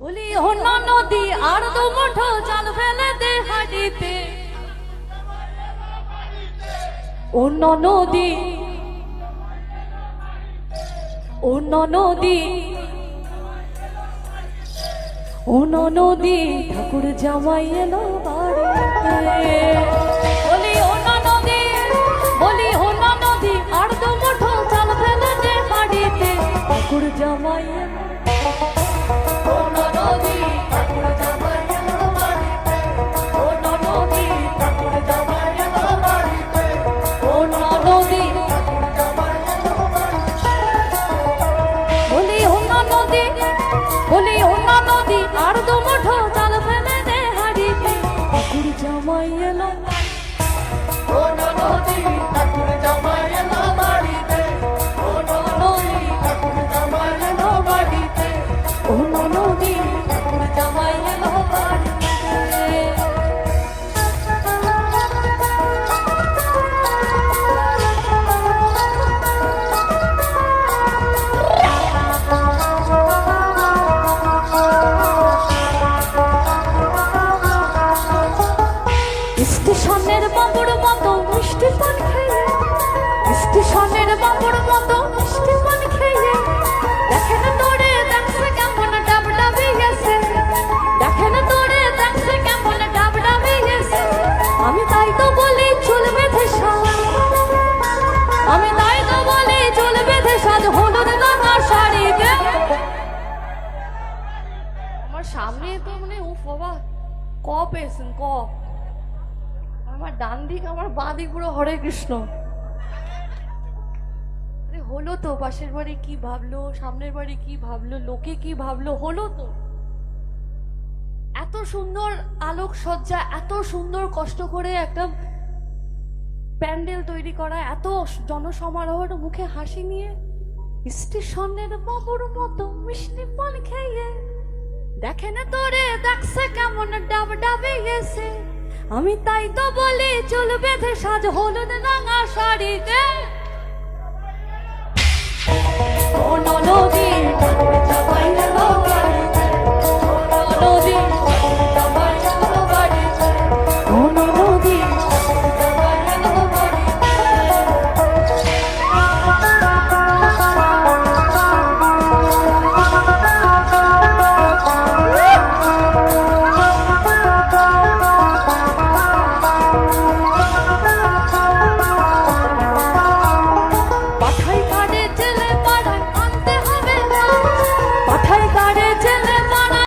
বলি অন্য নদী আর দু মুঠো জাল ফেলে দে হাড়িতে, অন্য নদী অন্য নদী অন্য নদী ঠাকুর জামাই এলো বাড়িতে। বলি অন্য নদী, বলি অন্য নদী আর দু মুঠো জাল ফেলে দে হাড়িতে, ঠাকুর জামাই এলো অন্য নদী, ঠাকুর জামাই এলো বাড়িতে, অন্য নদী ঠাকুর জামাই এলো বাড়িতে, অন্য নদী ঠাকুর জামাই এলো বাড়িতে। বলি অন্য নদী, বলি অন্য নদী আর দু মুঠো জাল ফেলে দে হাড়িতে, ঠাকুর জামাই এলো অন্য নদী, ঠাকুর জামাই এলো বাড়িতে, অন্য নদী ঠাকুর জামাই এলো বাড়িতে, অন্য নদী ঠাকুর জামাই এলো বাড়িতে। স্টেশনের বাবুর মতো মিষ্টি পান খেয়ে, স্টেশনের বাবুর মতো মিষ্টি পান খেয়ে, দেখেন তোরে দেখছে কেমন ডাব ডাবি গেছে, দেখেন তোরে দেখছে কেমন ডাব ডাবি গেছে। আমি তাই তো বলি চুল বেঁধে সাজ, আমি তাই তো বলি চুল বেঁধে সাজ হলুদ রঙা শাড়িতে। আমার সামনে তো মানে উফ বাবা ক পেয়েছেন ক, আমার ডান দিক আমার বাঁ দিক পুরো হরে কৃষ্ণ। আরে হলো তো, পাশের বাড়ি কি ভাবলো, সামনের বাড়ি কি ভাবলো, লোকে কি ভাবলো, হলো তো। এত সুন্দর আলোক সজ্জা, এত সুন্দর কষ্ট করে একটা প্যান্ডেল তৈরি করা, এত জনসমারোহের মুখে হাসি নিয়ে, স্টেশনের বাবুর মতো মিষ্টি পান খেয়ে, দেখে না তোরে দেখছে কেমন ডাব ডাবে গেছে। আমি তাই তো বলি চুল বেঁধে সাজ হলুদ রাঙা শাড়িতে, অন্য নদী ঠাকুর জামাই এলো